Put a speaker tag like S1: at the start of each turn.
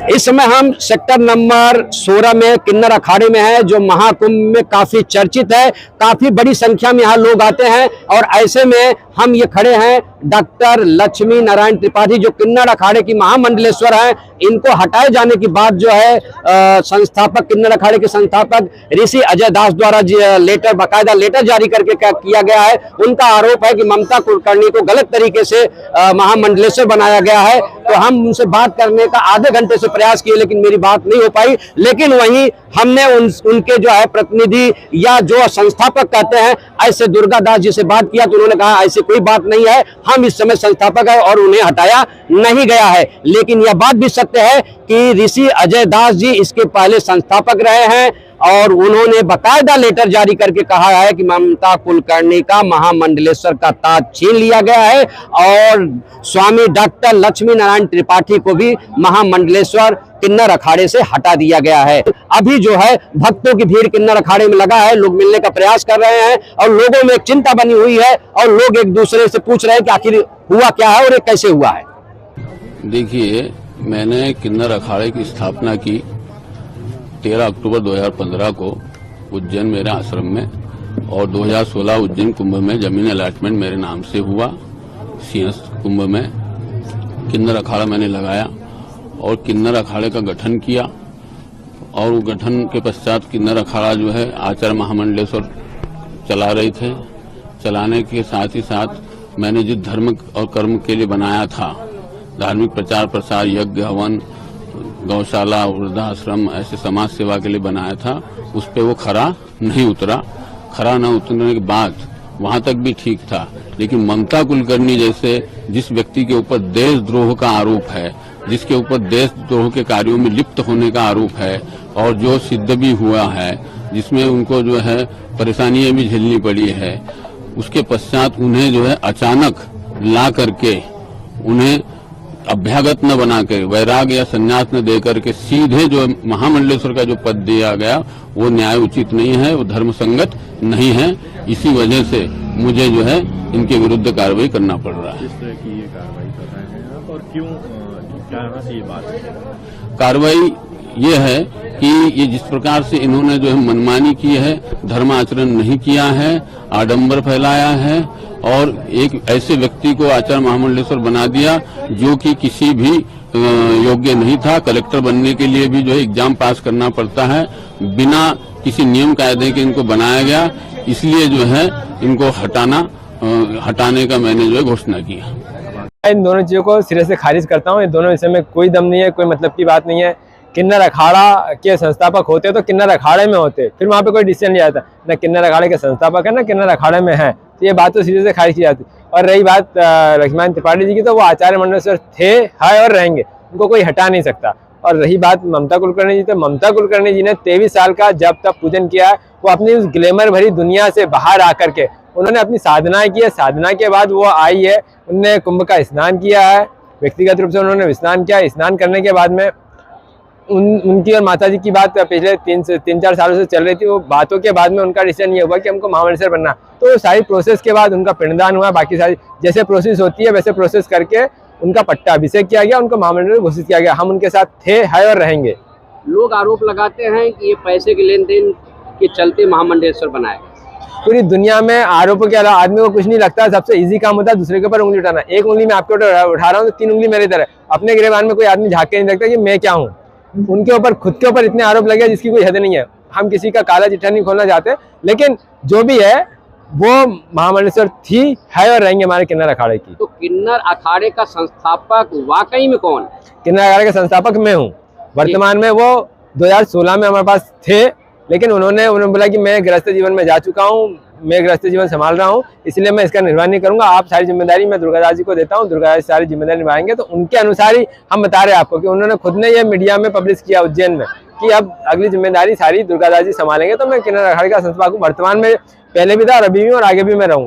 S1: इस समय हम सेक्टर नंबर 16 में किन्नर अखाड़े में है, जो महाकुंभ में काफी चर्चित है। काफी बड़ी संख्या में यहाँ लोग आते हैं और ऐसे में हम ये खड़े हैं डॉक्टर लक्ष्मी नारायण त्रिपाठी, जो किन्नर अखाड़े की महामंडलेश्वर हैं। इनको हटाए जाने की बात जो है संस्थापक, किन्नर अखाड़े के संस्थापक ऋषि अजय दास द्वारा लेटर, बाकायदा लेटर जारी करके किया गया है। उनका आरोप है कि ममता कुलकर्णी को गलत तरीके से महामंडलेश्वर बनाया गया है। तो हम उनसे बात करने का आधे घंटे से प्रयास किए, लेकिन मेरी बात नहीं हो पाई। लेकिन वहीं हमने उनके जो है प्रतिनिधि या जो संस्थापक कहते हैं ऐसे दुर्गा दास जी से बात किया, तो उन्होंने कहा ऐसी कोई बात नहीं है, हम इस समय संस्थापक है और उन्हें हटाया नहीं गया है। लेकिन यह बात भी सत्य है कि ऋषि अजय दास जी इसके पहले संस्थापक रहे हैं और उन्होंने बकायदा लेटर जारी करके कहा है कि ममता कुलकर्णी का महामंडलेश्वर का ताज छीन लिया गया है और स्वामी डॉक्टर लक्ष्मी नारायण त्रिपाठी को भी महामंडलेश्वर किन्नर अखाड़े से हटा दिया गया है। अभी जो है भक्तों की भीड़ किन्नर अखाड़े में लगा है, लोग मिलने का प्रयास कर रहे हैं और लोगों में एक चिंता बनी हुई है और लोग एक दूसरे से पूछ रहे हैं कि आखिर हुआ क्या है और ये कैसे हुआ है।
S2: देखिए, मैंने किन्नर अखाड़े की स्थापना की 13 अक्टूबर 2015 को उज्जैन मेरे आश्रम में, और 2016 उज्जैन कुंभ में जमीन अलॉटमेंट मेरे नाम से हुआ। सिंहस्थ कुंभ में किन्नर अखाड़ा मैंने लगाया और किन्नर अखाड़े का गठन किया और वो गठन के पश्चात किन्नर अखाड़ा जो है आचार्य महामंडलेश्वर चला रहे थे। चलाने के साथ ही साथ मैंने जिस धर्म और कर्म के लिए बनाया था, धार्मिक प्रचार प्रसार, यज्ञ हवन, गौशाला, वृद्धाश्रम, ऐसे समाज सेवा के लिए बनाया था, उस पे वो खरा नहीं उतरा। खरा न उतरने के बाद वहां तक भी ठीक था, लेकिन ममता कुलकर्णी जैसे जिस व्यक्ति के ऊपर देशद्रोह का आरोप है, जिसके ऊपर देशद्रोह के कार्यों में लिप्त होने का आरोप है और जो सिद्ध भी हुआ है, जिसमें उनको जो है परेशानियां भी झेलनी पड़ी है, उसके पश्चात उन्हें जो है अचानक ला करके उन्हें अभ्यागत न बनाकर, वैराग्य या संन्यास न देकर के सीधे जो महामंडलेश्वर का जो पद दिया गया, वो न्याय उचित नहीं है, वो धर्म संगत नहीं है। इसी वजह से मुझे जो है इनके विरुद्ध कार्रवाई करना पड़ रहा है।
S3: किस तरह की ये कार्रवाई कर रहे हैं आप और क्यों, क्या से ये बात है?
S2: कार्रवाई ये है कि ये जिस प्रकार से इन्होंने जो है मनमानी की है, धर्म आचरण नहीं किया है, आडंबर फैलाया है और एक ऐसे व्यक्ति को आचार्य महामंडलेश्वर बना दिया जो कि किसी भी योग्य नहीं था। कलेक्टर बनने के लिए भी जो है एग्जाम पास करना पड़ता है, बिना किसी नियम कायदे के इनको बनाया गया। इसलिए जो है इनको हटाने का मैंने जो है घोषणा किया।
S4: इन दोनों चीज़ों को सिरे से खारिज करता हूँ। इन दोनों विषय में कोई दम नहीं है, कोई मतलब की बात नहीं है। किन्नर अखाड़ा के संस्थापक होते तो किन्नर अखाड़े में होते, फिर वहाँ पे कोई डिसीजन नहीं आता। न किन्नर अखाड़े के संस्थापक है, न किन्नर अखाड़े में है, तो ये बात तो सिरे से खारिज की जाती। और रही बात लक्ष्मी त्रिपाठी जी की, तो वो आचार्य मंडलेश्वर थे, है और रहेंगे, उनको कोई हटा नहीं सकता। और रही बात ममता कुलकर्णी जी, तो ममता कुलकर्णी जी ने 23 साल का जब तक पूजन किया है, वो अपनी उस ग्लैमर भरी दुनिया से बाहर आकर के उन्होंने अपनी साधना की है। साधना के बाद वो आई है, उनने कुंभ का स्नान किया है, व्यक्तिगत रूप से उन्होंने स्नान किया। स्नान करने के बाद में उनकी और माता जी की बात पिछले 3-4 सालों से चल रही थी। वो बातों के बाद में उनका डिसीजन ये हुआ कि हमको महामंडलेश्वर बनना। तो सारी प्रोसेस के बाद उनका पिंडदान हुआ, बाकी सारी जैसे प्रोसेस होती है वैसे प्रोसेस करके उनका पट्टा अभिषेक किया गया, उनको महामंडलेश्वर घोषित किया गया। हम उनके साथ थे, है और रहेंगे।
S1: लोग आरोप लगाते हैं कि ये पैसे के लेन देन के चलते महामंडलेश्वर बनाए।
S4: पूरी दुनिया में आरोपों के अलावा आदमी को कुछ नहीं लगता। सबसे इजी काम होता है दूसरे के ऊपर उंगली उठाना। एक उंगली में आपके ऊपर उठा रहा हूँ तो 3 उंगली मेरी तरह। अपने गिरबान में कोई आदमी झाँक के नहीं देखता कि मैं क्या हूँ। उनके ऊपर, खुद के ऊपर इतने आरोप लगे जिसकी कोई हद नहीं है। हम किसी का काला चिट्ठा नहीं खोलना चाहते, लेकिन जो भी है वो महामंडलेश्वर थी, है और रहेंगे हमारे किन्नर अखाड़े की।
S1: तो किन्नर अखाड़े का संस्थापक वाकई में कौन?
S4: किन्नर अखाड़े का संस्थापक मैं हूँ। वर्तमान में वो 2016 में हमारे पास थे, लेकिन उन्होंने बोला कि मैं गृहस्थ जीवन में जा चुका हूँ, मैं गृहस्थ जीवन संभाल रहा हूँ, इसलिए मैं इसका निर्वहन नहीं करूंगा। आप सारी जिम्मेदारी मैं दुर्गा दास जी को देता हूँ, दुर्गा दास सारी जिम्मेदारी निभाएंगे। तो उनके अनुसार ही हम बता रहे हैं आपको कि उन्होंने खुद ने ये मीडिया में पब्लिश किया उज्जैन में कि अब अगली जिम्मेदारी सारी दुर्गा दास जी संभालेंगे। तो मैं किन्नर अखाड़े का संस्थापक हूँ, वर्तमान में पहले भी था और अभी भी और आगे भी मैं रहूँगा।